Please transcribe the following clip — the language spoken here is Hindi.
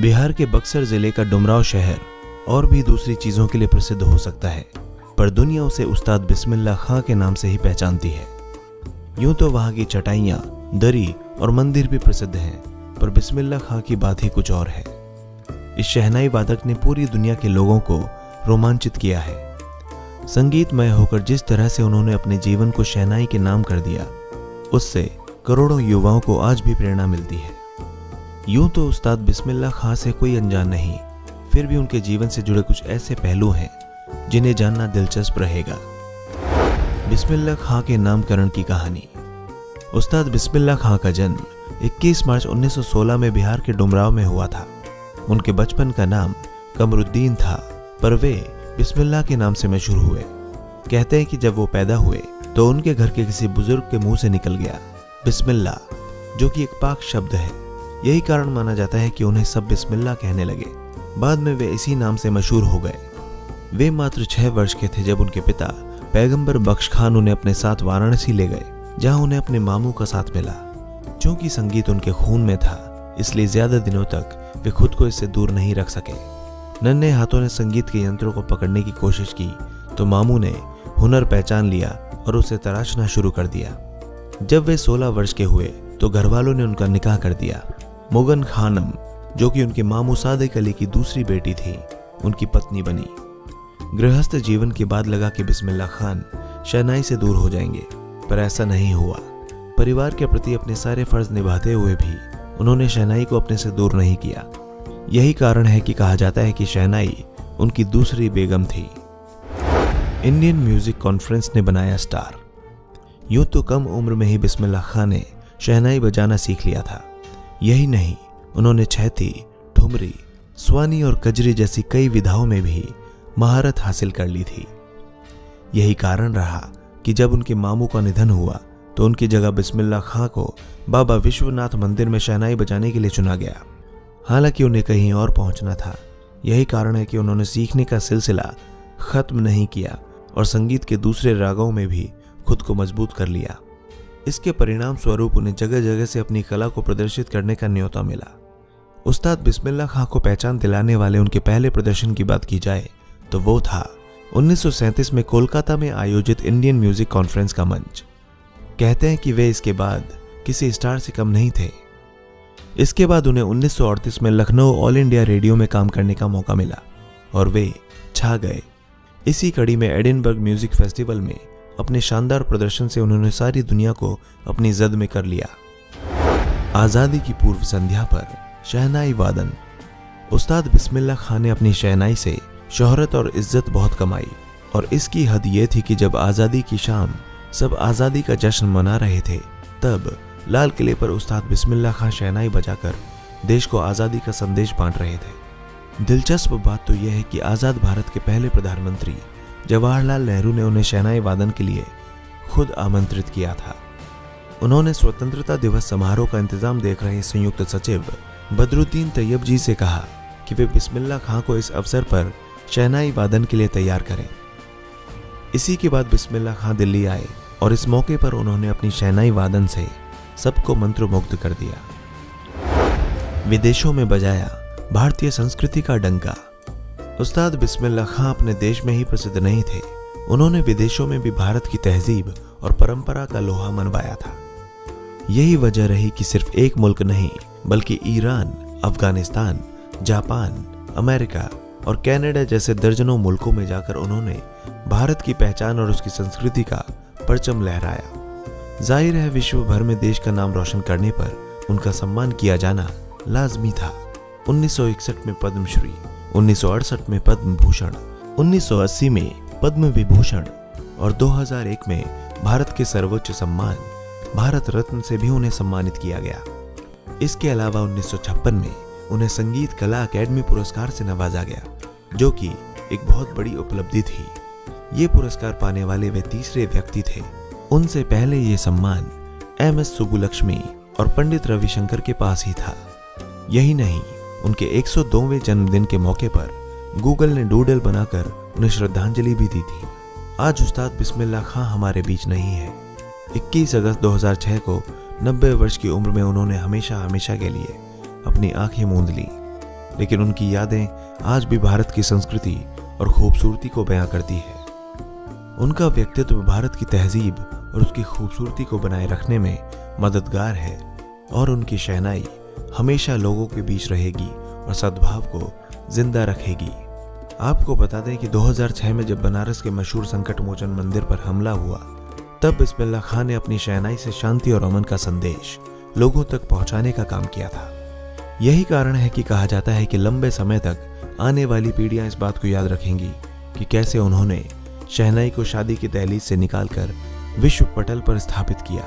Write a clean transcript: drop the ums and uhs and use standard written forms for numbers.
बिहार के बक्सर जिले का डुमराव शहर और भी दूसरी चीजों के लिए प्रसिद्ध हो सकता है, पर दुनिया उसे उस्ताद बिस्मिल्लाह खां के नाम से ही पहचानती है। यूं तो वहां की चटाइयां, दरी और मंदिर भी प्रसिद्ध हैं, पर बिस्मिल्लाह खां की बात ही कुछ और है। इस शहनाई वादक ने पूरी दुनिया के लोगों को रोमांचित किया है। संगीतमय होकर जिस तरह से उन्होंने अपने जीवन को शहनाई के नाम कर दिया, उससे करोड़ों युवाओं को आज भी प्रेरणा मिलती है। यूं तो उस्ताद बिस्मिल्लाह खां से कोई अनजान नहीं, फिर भी उनके जीवन से जुड़े कुछ ऐसे पहलू हैं जिन्हें जानना दिलचस्प रहेगा। बिस्मिल्लाह खां के नामकरण की कहानी। उस्ताद बिस्मिल्लाह खां का जन्म 21 मार्च 1916 में बिहार के डुमराव में हुआ था। उनके बचपन का नाम कमरुद्दीन था, पर वे बिस्मिल्लाह के नाम से मशहूर हुए। कहते हैं कि जब वो पैदा हुए तो उनके घर के किसी बुजुर्ग के मुंह से निकल गया बिस्मिल्लाह, जो कि एक पाक शब्द है। यही कारण माना जाता है कि उन्हें सब बिस्मिल्लाह कहने लगे। बाद में वे इसी नाम से मशहूर हो गए। वे मात्र 6 वर्ष के थे जब उनके पिता पैगंबर बख्श खान उन्हें अपने साथ वाराणसी ले गए, जहां उन्हें अपने मामू का साथ मिला। चूंकि संगीत उनके खून में था, इसलिए ज्यादा दिनों तक वे खुद को इससे दूर नहीं रख सके। नन्हे हाथों ने संगीत के यंत्रों को पकड़ने की कोशिश की तो मामू ने हुनर पहचान लिया और उसे तराशना शुरू कर दिया। जब वे 16 वर्ष के हुए तो घर वालों ने उनका निकाह कर दिया। मुगन खानम, जो कि उनके मामू सादिक अली की दूसरी बेटी थी, उनकी पत्नी बनी। गृहस्थ जीवन के बाद लगा कि बिस्मिल्लाह खान शहनाई से दूर हो जाएंगे, पर ऐसा नहीं हुआ। परिवार के प्रति अपने सारे फर्ज निभाते हुए भी उन्होंने शहनाई को अपने से दूर नहीं किया। यही कारण है कि कहा जाता है कि शहनाई उनकी दूसरी बेगम थी। इंडियन म्यूजिक कॉन्फ्रेंस ने बनाया स्टार। यूं तो कम उम्र में ही बिस्मिल्लाह खां ने शहनाई बजाना सीख लिया था। यही नहीं, उन्होंने छैती, ठुमरी, स्वानी और कजरी जैसी कई विधाओं में भी महारत हासिल कर ली थी। यही कारण रहा कि जब उनके मामू का निधन हुआ तो उनकी जगह बिस्मिल्लाह खां को बाबा विश्वनाथ मंदिर में शहनाई बजाने के लिए चुना गया। हालांकि उन्हें कहीं और पहुंचना था। यही कारण है कि उन्होंने सीखने का सिलसिला खत्म नहीं किया और संगीत के दूसरे रागों में भी खुद को मजबूत कर लिया। इसके परिणाम स्वरूप उन्हें जगह जगह से अपनी कला को प्रदर्शित करने का न्योता मिला। उस्ताद बिस्मिल्लाह खां को पहचान दिलाने वाले उनके पहले प्रदर्शन की बात की जाए तो वो था 1937 में कोलकाता में आयोजित इंडियन म्यूजिक कॉन्फ्रेंस का मंच। कहते हैं कि वे इसके बाद किसी स्टार से कम नहीं थे। इसके बाद उन्हें 1938 में लखनऊ ऑल इंडिया रेडियो में काम करने का मौका मिला और वे छा गए। इसी कड़ी में एडिनबर्ग म्यूजिक फेस्टिवल में अपने शानदार प्रदर्शन से उन्होंने सारी दुनिया को अपनी जद में कर लिया। आजादी की पूर्व संध्या पर शहनाई वादन। उस्ताद बिस्मिल्लाह खां ने अपनी शहनाई से शोहरत और इज्जत बहुत कमाई, और इसकी हद ये थी कि जब आजादी की शाम सब आजादी का जश्न मना रहे थे, तब लाल किले पर उस्ताद बिस्मिल्लाह खां शहनाई बजाकर देश को आजादी का संदेश बांट रहे थे। दिलचस्प बात तो यह है कि आजाद भारत के पहले प्रधानमंत्री जवाहरलाल नेहरू ने उन्हें शहनाई वादन के लिए खुद आमंत्रित किया था। उन्होंने स्वतंत्रता दिवस समारोह का इंतजाम देख रहे संयुक्त सचिव बदरुद्दीन तैयब जी से कहा कि वे बिस्मिल्लाह खां को इस अवसर पर शहनाई वादन के लिए तैयार करें। इसी के बाद बिस्मिल्लाह खां दिल्ली आए और इस मौके पर उन्होंने अपनी शहनाई वादन से सबको मंत्रमुग्ध कर दिया। विदेशों में बजाया भारतीय संस्कृति का डंका। उस्ताद बिस्मिल्लाह खां अपने देश में ही प्रसिद्ध नहीं थे, उन्होंने विदेशों में भी भारत की तहजीब और परंपरा का लोहा मनवाया था। यही वजह रही कि सिर्फ एक मुल्क नहीं, बल्कि ईरान, अफगानिस्तान, जापान, अमेरिका और कनाडा जैसे दर्जनों मुल्कों में जाकर उन्होंने भारत की पहचान और उसकी संस्कृति का परचम लहराया। जाहिर है विश्व भर में देश का नाम रोशन करने पर उनका सम्मान किया जाना लाजमी था। 1961 में पद्मश्री, 1968 में पद्म भूषण, 1980 में पद्म विभूषण और 2001 में भारत के सर्वोच्च सम्मान भारत रत्न से भी उन्हें सम्मानित किया गया। इसके अलावा 1956 में उन्हें संगीत कला अकेडमी पुरस्कार से नवाजा गया, जो कि एक बहुत बड़ी उपलब्धि थी। ये पुरस्कार पाने वाले वे तीसरे व्यक्ति थे। उनसे पहले ये सम्मान MS सुब्बुलक्ष्मी और पंडित रविशंकर के पास ही था। यही नहीं, उनके 102वें जन्मदिन के मौके पर गूगल ने डूडल बनाकर उन्हें श्रद्धांजलि भी दी थी। आज उस्ताद बिस्मिल्लाह खां हमारे बीच नहीं है। 21 अगस्त 2006 को 90 वर्ष की उम्र में उन्होंने हमेशा हमेशा के लिए अपनी आंखें मूंद ली। लेकिन उनकी यादें आज भी भारत की संस्कृति और खूबसूरती को बयां करती है। उनका व्यक्तित्व भारत की तहजीब और उसकी खूबसूरती को बनाए रखने में मददगार है और उनकी शहनाई हमेशा लोगों के बीच रहेगी और सद्भाव को जिंदा रखेगी। आपको बता दें कि 2006 में जब बनारस के मशहूर संकट मोचन मंदिर पर हमला हुआ, तब बिस्मिल्लाह खां ने अपनी शहनाई से शांति और अमन का संदेश लोगों तक पहुंचाने का काम किया था। यही कारण है कि कहा जाता है कि लंबे समय तक आने वाली पीढ़ियां इस बात को याद रखेंगी कि कैसे उन्होंने शहनाई को शादी की दहलीज से निकालकर विश्व पटल पर स्थापित किया।